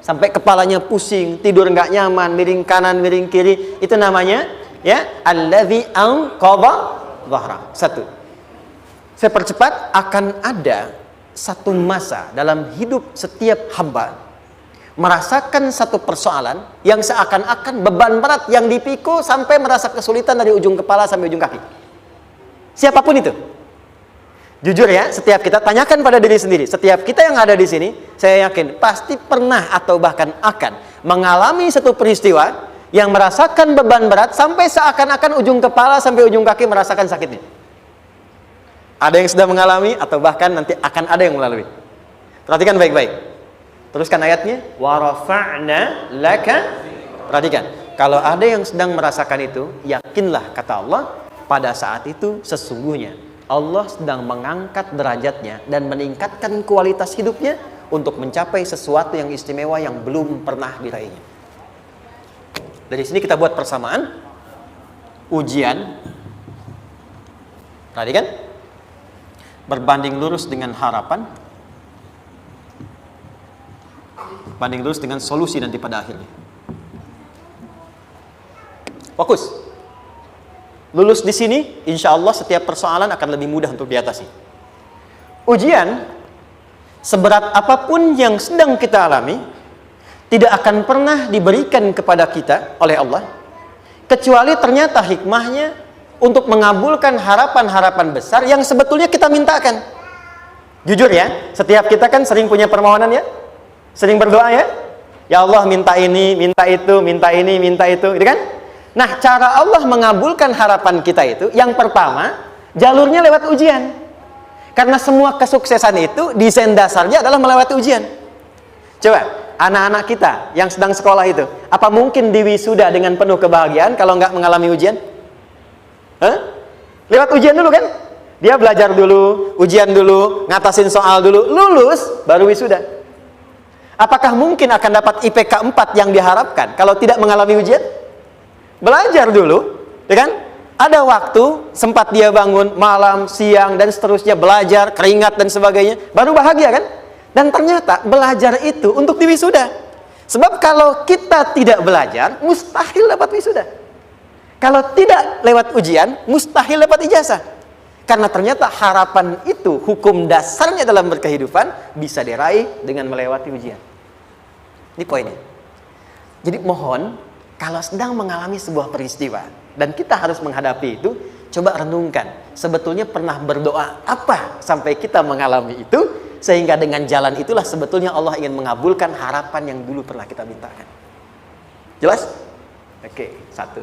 A: Sampai kepalanya pusing, tidur nggak nyaman, miring kanan, miring kiri. Itu namanya ya alladzi anqadha dhahrak. 1. Saya percepat, akan ada satu masa dalam hidup setiap hamba merasakan satu persoalan yang seakan-akan beban berat yang dipikul sampai merasa kesulitan dari ujung kepala sampai ujung kaki. Siapapun itu. Jujur ya, setiap kita tanyakan pada diri sendiri. Setiap kita yang ada di sini, saya yakin pasti pernah atau bahkan akan mengalami satu peristiwa yang merasakan beban berat sampai seakan-akan ujung kepala sampai ujung kaki merasakan sakitnya. Ada yang sudah mengalami atau bahkan nanti akan ada yang melalui. Perhatikan baik-baik. Teruskan ayatnya. Wa rafa'na laka. Perhatikan. Kalau ada yang sedang merasakan itu, yakinlah kata Allah, pada saat itu sesungguhnya Allah sedang mengangkat derajatnya dan meningkatkan kualitas hidupnya untuk mencapai sesuatu yang istimewa yang belum pernah diraihnya. Dari sini kita buat persamaan. Ujian. Perhatikan. Berbanding lurus dengan harapan, banding lurus dengan solusi nanti pada akhirnya. Fokus. Lulus di sini, insya Allah setiap persoalan akan lebih mudah untuk diatasi. Ujian, seberat apapun yang sedang kita alami, tidak akan pernah diberikan kepada kita oleh Allah, kecuali ternyata hikmahnya untuk mengabulkan harapan-harapan besar yang sebetulnya kita mintakan. Jujur ya, setiap kita kan sering punya permohonan ya, sering berdoa ya. Ya Allah minta ini, minta itu, minta ini, minta itu, gitu kan? Nah, cara Allah mengabulkan harapan kita itu, yang pertama, jalurnya lewat ujian. Karena semua kesuksesan itu, desain dasarnya adalah melewati ujian. Coba, anak-anak kita yang sedang sekolah itu, apa mungkin diwisuda dengan penuh kebahagiaan kalau nggak mengalami ujian? Lewat ujian dulu kan? Dia belajar dulu, ujian dulu, ngatasin soal dulu, lulus, baru wisuda. Apakah mungkin akan dapat IPK 4 yang diharapkan kalau tidak mengalami ujian? Belajar dulu, ya kan? Ada waktu, sempat dia bangun malam, siang, dan seterusnya, belajar, keringat, dan sebagainya, baru bahagia kan? Dan ternyata belajar itu untuk diwisuda. Sebab kalau kita tidak belajar, mustahil dapat wisuda. Kalau tidak lewat ujian, mustahil dapat ijazah. Karena ternyata harapan itu, hukum dasarnya dalam berkehidupan, bisa diraih dengan melewati ujian. Ini poinnya. Jadi mohon, kalau sedang mengalami sebuah peristiwa, dan kita harus menghadapi itu, coba renungkan. Sebetulnya pernah berdoa apa sampai kita mengalami itu, sehingga dengan jalan itulah sebetulnya Allah ingin mengabulkan harapan yang dulu pernah kita mintakan. Jelas? Oke, satu.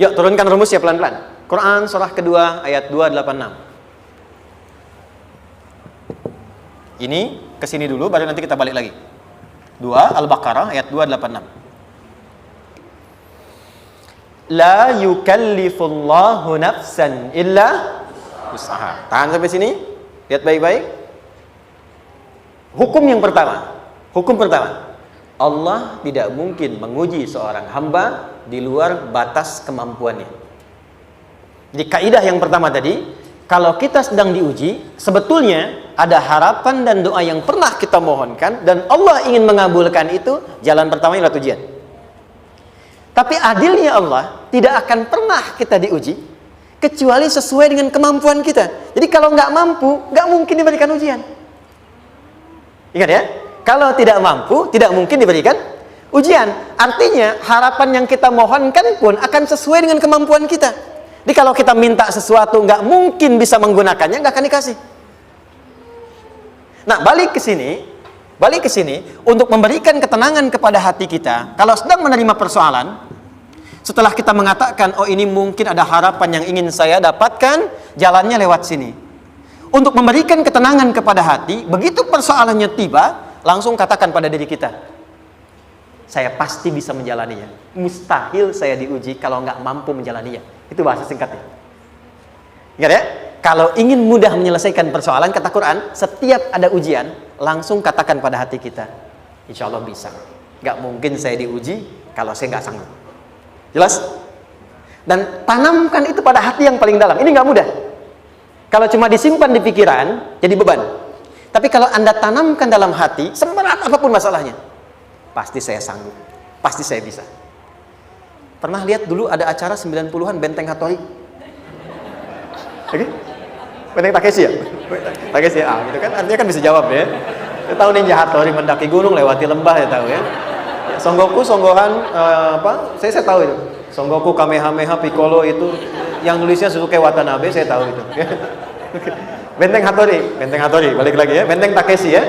A: Yuk turunkan rumus ya pelan-pelan. Quran surah kedua ayat 286. Ini kesini dulu baru nanti kita balik lagi. 2 Al-Baqarah ayat 286. La yukallifullahu nafsan illa wus'aha. Tahan sampai sini. Lihat baik-baik. Hukum yang pertama. Hukum pertama. Allah tidak mungkin menguji seorang hamba di luar batas kemampuannya. Jadi kaidah yang pertama tadi, kalau kita sedang diuji, sebetulnya ada harapan dan doa yang pernah kita mohonkan dan Allah ingin mengabulkan itu, jalan pertamanya adalah ujian. Tapi adilnya Allah, tidak akan pernah kita diuji kecuali sesuai dengan kemampuan kita. Jadi kalau nggak mampu, nggak mungkin diberikan ujian. Ingat ya? Kalau tidak mampu, tidak mungkin diberikan ujian. Artinya, harapan yang kita mohonkan pun akan sesuai dengan kemampuan kita. Jadi kalau kita minta sesuatu, nggak mungkin bisa menggunakannya, nggak akan dikasih. Nah, balik ke sini, untuk memberikan ketenangan kepada hati kita, kalau sedang menerima persoalan, setelah kita mengatakan, oh ini mungkin ada harapan yang ingin saya dapatkan, jalannya lewat sini. Untuk memberikan ketenangan kepada hati, begitu persoalannya tiba, langsung katakan pada diri kita, saya pasti bisa menjalaninya. Mustahil saya diuji kalau nggak mampu menjalaninya. Itu bahasa singkatnya. Ingat ya? Kalau ingin mudah menyelesaikan persoalan, kata Quran, setiap ada ujian, langsung katakan pada hati kita, insya Allah bisa. Nggak mungkin saya diuji kalau saya nggak sanggup. Jelas? Dan tanamkan itu pada hati yang paling dalam. Ini nggak mudah. Kalau cuma disimpan di pikiran, jadi beban. Tapi kalau Anda tanamkan dalam hati, seberat apapun masalahnya, pasti saya sanggup, pasti saya bisa. Pernah lihat dulu ada acara 90-an Benteng Hattori? Oke? Benteng Takeshi ya? Takeshi ya, gitu kan, artinya kan bisa jawab ya. Saya tahu Ninja Hattori mendaki gunung, lewati lembah, ya tahu ya. Songgoku, Songgohan, saya tahu itu. Songgoku, Kamehameha, Piccolo itu, yang nulisnya Suzuki Watanabe, saya tahu itu. Benteng Hattori, balik lagi ya. Benteng Takeshi ya.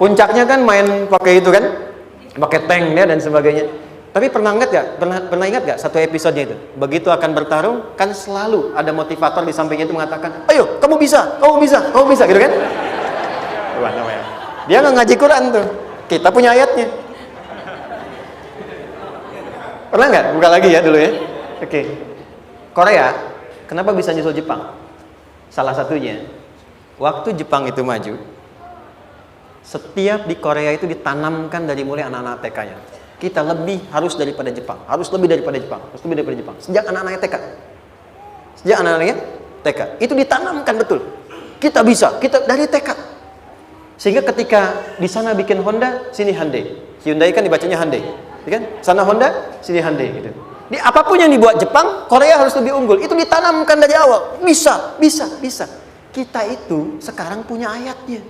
A: Puncaknya kan main pakai itu kan, pakai tank ya dan sebagainya. Tapi pernah ingat gak satu episodenya itu? Begitu akan bertarung, kan selalu ada motivator di sampingnya itu mengatakan, ayo, kamu bisa, gitu kan? Dia nggak ngaji Quran tuh. Kita punya ayatnya. Pernah nggak? Buka lagi ya dulu ya. Oke. Korea, kenapa bisa nyusul Jepang? Salah satunya, waktu Jepang itu maju, setiap di Korea itu ditanamkan dari mulai anak-anak TK-nya. Kita harus lebih daripada Jepang. Sejak anak-anaknya TK. Itu ditanamkan betul. Kita bisa, kita dari TK. Sehingga ketika di sana bikin Honda, sini Hyundai. Hyundai kan dibacanya Hyundai, ya kan? Sana Honda, sini Hyundai gitu. Di apapun yang dibuat Jepang, Korea harus lebih unggul. Itu ditanamkan dari awal. Bisa. Kita itu sekarang punya ayatnya.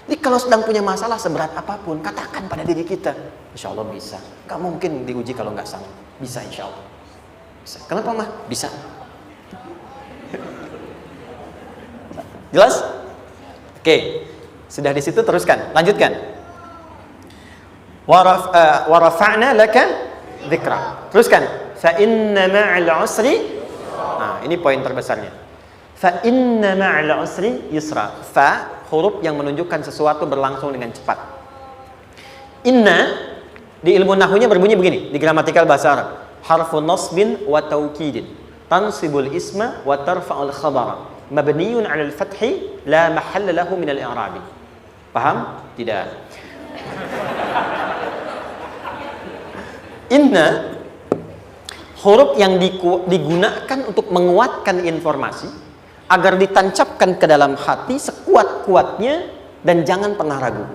A: Jadi kalau sedang punya masalah seberat apapun, katakan pada diri kita, insya Allah bisa. Gak mungkin diuji kalau nggak sanggup. Bisa insya Allah. Bisa. Kenapa mah? Bisa. Jelas? Oke. Sudah di situ teruskan. Lanjutkan. Warafa'na laka dzikra. Teruskan. Fa inna ma'al usri. Nah, ini poin terbesarnya. Fa inna ma'al usri yusra. Fa huruf yang menunjukkan sesuatu berlangsung dengan cepat. Inna di ilmu nahwunya berbunyi begini, di gramatikal bahasa Arab. Harfun nasbin wa taukidin. Tansibul isma wa tarfa'ul khabara. Mabniun 'alal fathi la mahalla lahu min al-i'rabi. Paham? Tidak. Inna huruf yang digunakan untuk menguatkan informasi agar ditancapkan ke dalam hati sekuat-kuatnya dan jangan pernah ragu.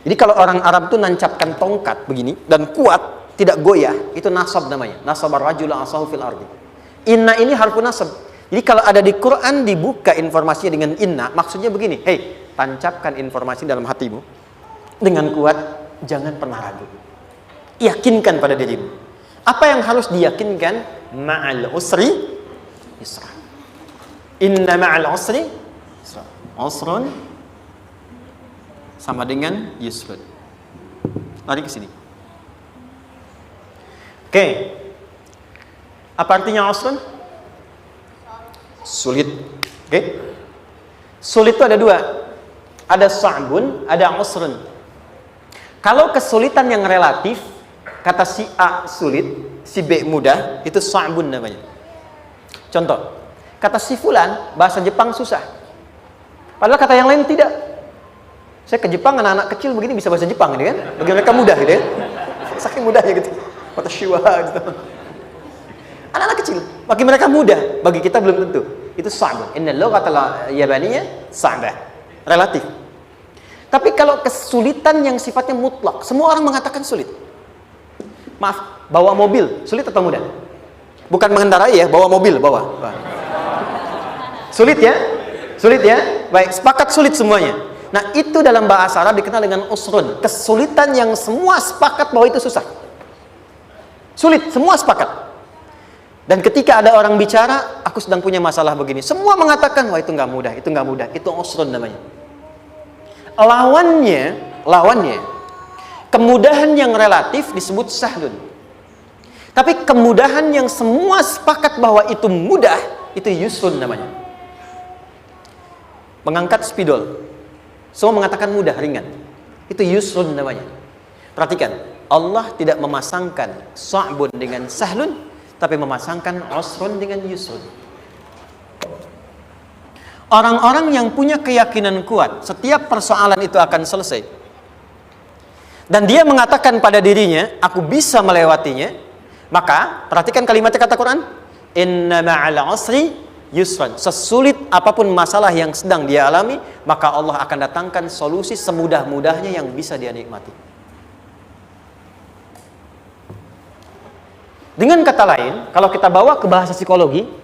A: Jadi kalau orang Arab itu nancapkan tongkat begini dan kuat, tidak goyah, itu nasab namanya. Nasabar rajula asahu fil ardi. Inna ini harfun nasab. Jadi kalau ada di Quran dibuka informasinya dengan inna, maksudnya begini, hei, tancapkan informasi dalam hatimu dengan kuat, jangan pernah ragu. Yakinkan pada dirimu. Apa yang harus diyakinkan? Ma'al usri yusra. Inna ma'al usri yusra. Usrun sama dengan yusrun. Lari ke sini. Oke. Apa artinya usrun? Sulit. Oke. Sulit itu ada dua. Ada sa'bun, ada usrun. Kalau kesulitan yang relatif, kata si A sulit, si B mudah, itu sa'bun namanya. Contoh, kata si fulan, bahasa Jepang susah. Padahal kata yang lain tidak. Saya ke Jepang, anak-anak kecil begini bisa bahasa Jepang, gitu kan? Bagi mereka mudah, gitu ya. Saking mudahnya gitu. Kata shiwa, gitu. Anak-anak kecil, bagi mereka mudah, bagi kita belum tentu. Itu sa'bun. Inna lughatal yabaniyah sa'bah. Relatif. Tapi kalau kesulitan yang sifatnya mutlak, semua orang mengatakan sulit. Maaf, bawa mobil, sulit atau mudah? Bukan mengendarai ya, bawa mobil, bawa. Sulit ya? Sulit ya? Baik, sepakat sulit semuanya. Nah, itu dalam bahasa Arab dikenal dengan usrun. Kesulitan yang semua sepakat bahwa itu susah. Sulit, semua sepakat. Dan ketika ada orang bicara, aku sedang punya masalah begini. Semua mengatakan, wah itu nggak mudah, itu nggak mudah. Itu usrun namanya. Lawannya, kemudahan yang relatif disebut sahlun. Tapi kemudahan yang semua sepakat bahwa itu mudah, itu yusrun namanya. Mengangkat spidol, semua mengatakan mudah, ringan. Itu yusrun namanya. Perhatikan, Allah tidak memasangkan sa'bun dengan sahlun, tapi memasangkan usrun dengan yusrun. Orang-orang yang punya keyakinan kuat, setiap persoalan itu akan selesai. Dan dia mengatakan pada dirinya, aku bisa melewatinya. Maka, perhatikan kalimatnya kata Quran. Inna ma'al usri yusran. Sesulit apapun masalah yang sedang dia alami, maka Allah akan datangkan solusi semudah-mudahnya yang bisa dia nikmati. Dengan kata lain, kalau kita bawa ke bahasa psikologi,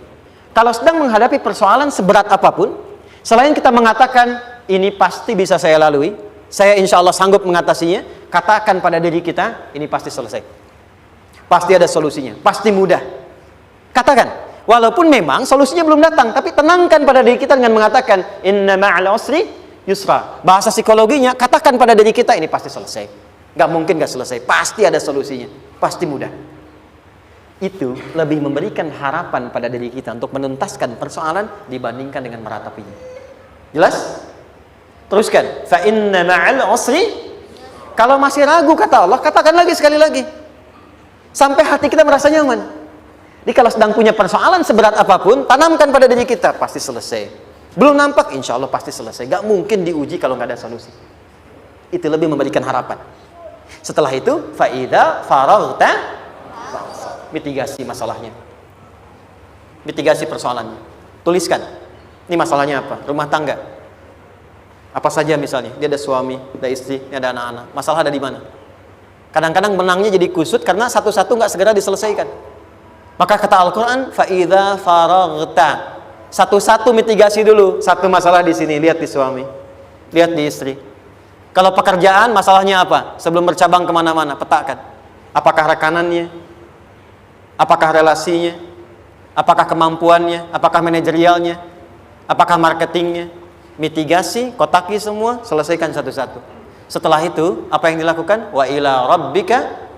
A: kalau sedang menghadapi persoalan seberat apapun, selain kita mengatakan, ini pasti bisa saya lalui, saya insya Allah sanggup mengatasinya, katakan pada diri kita, ini pasti selesai. Pasti ada solusinya, pasti mudah. Katakan, walaupun memang solusinya belum datang, tapi tenangkan pada diri kita dengan mengatakan, inna ma'al usri yusra. Bahasa psikologinya, katakan pada diri kita, ini pasti selesai. Nggak mungkin nggak selesai, pasti ada solusinya, pasti mudah. Itu lebih memberikan harapan pada diri kita untuk menuntaskan persoalan dibandingkan dengan meratapinya. Jelas? Teruskan. Fa inna ma'al usri. Kalau masih ragu kata Allah, katakan lagi sekali lagi. Sampai hati kita merasa nyaman. Jadi kalau sedang punya persoalan seberat apapun, tanamkan pada diri kita, pasti selesai. Belum nampak, insya Allah pasti selesai. Gak mungkin diuji kalau nggak ada solusi. Itu lebih memberikan harapan. Setelah itu, fa'idha faraghta, mitigasi masalahnya, mitigasi persoalannya. Tuliskan, ini masalahnya apa? Rumah tangga. Apa saja misalnya, dia ada suami, ada istri, dia ada anak-anak. Masalah ada di mana? Kadang-kadang benangnya jadi kusut karena satu-satu nggak segera diselesaikan. Maka kata Al-Quran, fa'idha faraghta, satu-satu mitigasi dulu. Satu masalah di sini, lihat di suami, lihat di istri. Kalau pekerjaan, masalahnya apa? Sebelum bercabang kemana-mana, petakan. Apakah rekanannya? Apakah relasinya? Apakah kemampuannya? Apakah manajerialnya? Apakah marketingnya? Mitigasi, kotaki semua, selesaikan satu-satu. Setelah itu, apa yang dilakukan? Wa ila rabbika,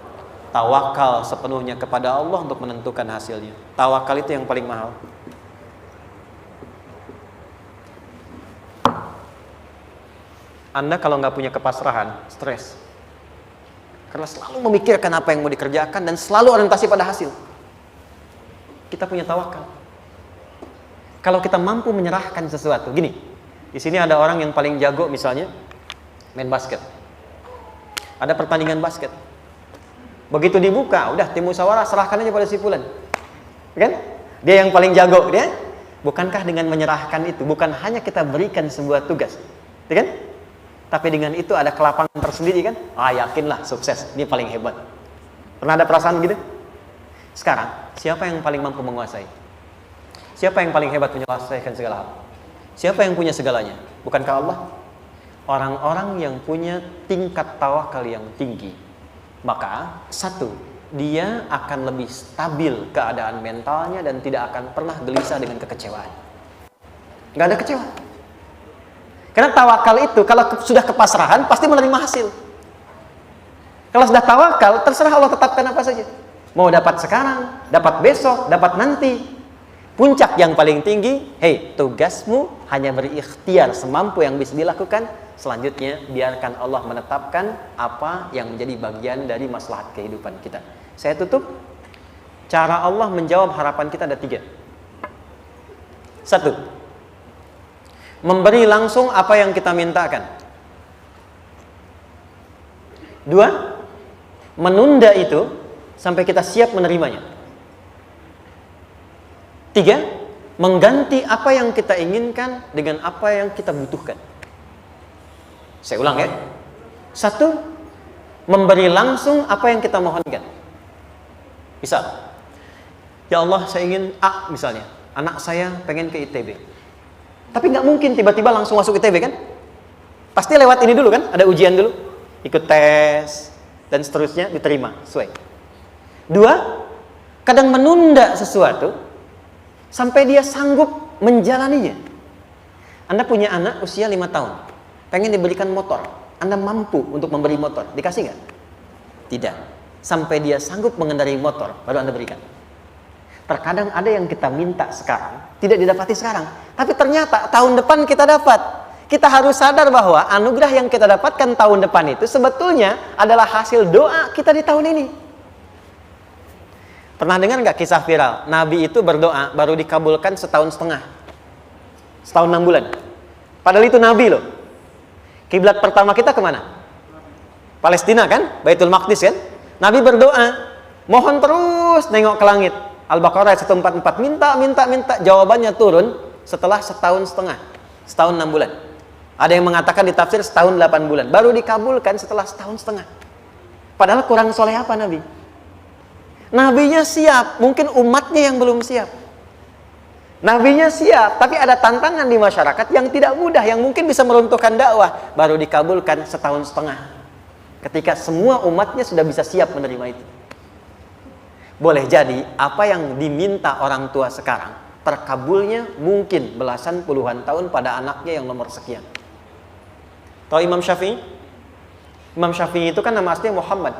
A: tawakal sepenuhnya kepada Allah untuk menentukan hasilnya. Tawakal itu yang paling mahal. Anda kalau nggak punya kepasrahan, stres. Karena selalu memikirkan apa yang mau dikerjakan dan selalu orientasi pada hasil. Kita punya tawakal. Kalau kita mampu menyerahkan sesuatu, gini, di sini ada orang yang paling jago misalnya main basket. Ada pertandingan basket. Begitu dibuka, udah tim musyawarah serahkan aja pada si fulan. Kan? Dia yang paling jago, dia. Bukankah dengan menyerahkan itu bukan hanya kita berikan sebuah tugas, ya kan? Tapi dengan itu ada kelapangan tersendiri kan? Yakinlah sukses, ini paling hebat. Pernah ada perasaan begitu? Sekarang, siapa yang paling mampu menguasai? Siapa yang paling hebat menyelesaikan segala hal? Siapa yang punya segalanya? Bukankah Allah? Orang-orang yang punya tingkat tawakal yang tinggi, maka satu, dia akan lebih stabil keadaan mentalnya dan tidak akan pernah gelisah dengan kekecewaan. Gak ada kecewa. Karena tawakal itu kalau sudah kepasrahan pasti menerima hasil. Kalau sudah tawakal, terserah Allah tetapkan apa saja. Mau dapat sekarang, dapat besok, dapat nanti. Puncak yang paling tinggi, tugasmu hanya berikhtiar semampu yang bisa dilakukan. Selanjutnya, biarkan Allah menetapkan apa yang menjadi bagian dari maslahat kehidupan kita. Saya tutup. Cara Allah menjawab harapan kita ada 3. 1. Memberi langsung apa yang kita mintakan. 2. Menunda itu sampai kita siap menerimanya. 3. Mengganti apa yang kita inginkan dengan apa yang kita butuhkan. Saya ulang ya. 1. Memberi langsung apa yang kita mohonkan. Misal, ya Allah saya ingin A misalnya, anak saya pengen ke ITB. Tapi nggak mungkin tiba-tiba langsung masuk ITB kan? Pasti lewat ini dulu kan? Ada ujian dulu, ikut tes dan seterusnya diterima sesuai. 2. Kadang menunda sesuatu sampai dia sanggup menjalaninya. Anda punya anak usia 5 tahun, pengen diberikan motor. Anda mampu untuk memberi motor, dikasih nggak? Tidak. Sampai dia sanggup mengendarai motor, baru Anda berikan. Terkadang ada yang kita minta sekarang, tidak didapati sekarang. Tapi ternyata tahun depan kita dapat. Kita harus sadar bahwa anugerah yang kita dapatkan tahun depan itu sebetulnya adalah hasil doa kita di tahun ini. Pernah dengar nggak kisah viral? Nabi itu berdoa, baru dikabulkan setahun setengah. Setahun 6 bulan. Padahal itu Nabi loh. Kiblat pertama kita kemana? Palestina kan? Baitul Maqdis kan? Nabi berdoa, mohon terus nengok ke langit. Al-Baqarah 144, minta, jawabannya turun setelah setahun setengah, setahun 6 bulan. Ada yang mengatakan di tafsir setahun 8 bulan, baru dikabulkan setelah setahun setengah. Padahal kurang soleh apa Nabi? Nabinya siap, mungkin umatnya yang belum siap. Nabinya siap, tapi ada tantangan di masyarakat yang tidak mudah, yang mungkin bisa meruntuhkan dakwah, baru dikabulkan setahun setengah. Ketika semua umatnya sudah bisa siap menerima itu. Boleh jadi apa yang diminta orang tua sekarang terkabulnya mungkin belasan puluhan tahun pada anaknya yang nomor sekian. Tahu Imam Syafi'i? Imam Syafi'i itu kan nama aslinya Muhammad.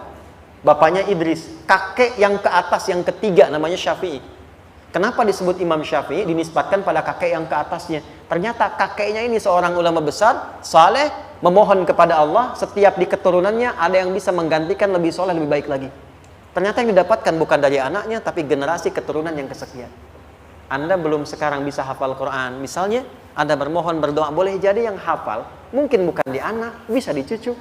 A: Bapaknya Idris. Kakek yang ke atas, yang ketiga namanya Syafi'i. Kenapa disebut Imam Syafi'i? Dinisbatkan pada kakek yang ke atasnya. Ternyata kakeknya ini seorang ulama besar, saleh, memohon kepada Allah. Setiap di keturunannya ada yang bisa menggantikan lebih soleh, lebih baik lagi. Ternyata yang didapatkan bukan dari anaknya, tapi generasi keturunan yang kesekian. Anda belum sekarang bisa hafal Quran. Misalnya, Anda bermohon, berdoa, boleh jadi yang hafal mungkin bukan di anak, bisa di cucu,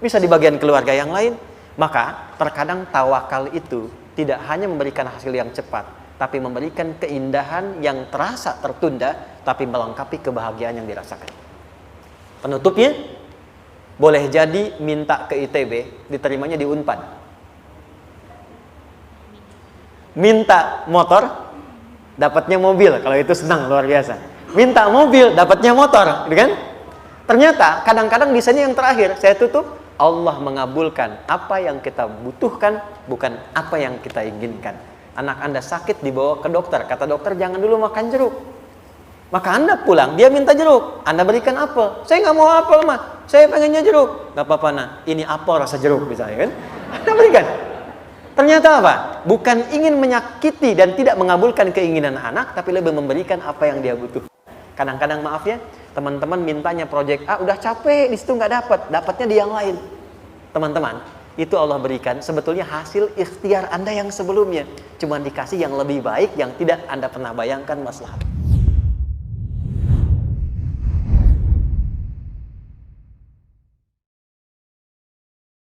A: bisa di bagian keluarga yang lain. Maka terkadang tawakal itu tidak hanya memberikan hasil yang cepat, tapi memberikan keindahan yang terasa tertunda, tapi melengkapi kebahagiaan yang dirasakan. Penutupnya, boleh jadi minta ke ITB, diterimanya di Unpad. Minta motor, dapatnya mobil. Kalau itu senang, luar biasa. Minta mobil, dapatnya motor, gitu kan? Ternyata kadang-kadang desainnya yang terakhir, saya tutup, Allah mengabulkan apa yang kita butuhkan, bukan apa yang kita inginkan. Anak Anda sakit, dibawa ke dokter, kata dokter jangan dulu makan jeruk. Maka Anda pulang, dia minta jeruk, Anda berikan apel. Saya nggak mau apel mah, saya pengennya jeruk. Gak apa-apa nah, ini apel rasa jeruk misalnya kan. Anda berikan. Ternyata apa? Bukan ingin menyakiti dan tidak mengabulkan keinginan anak, tapi lebih memberikan apa yang dia butuh. Kadang-kadang maaf ya, teman-teman mintanya proyek A, udah capek, di situ nggak dapat, dapatnya di yang lain. Teman-teman, itu Allah berikan sebetulnya hasil ikhtiar Anda yang sebelumnya. Cuma dikasih yang lebih baik, yang tidak Anda pernah bayangkan maslahat.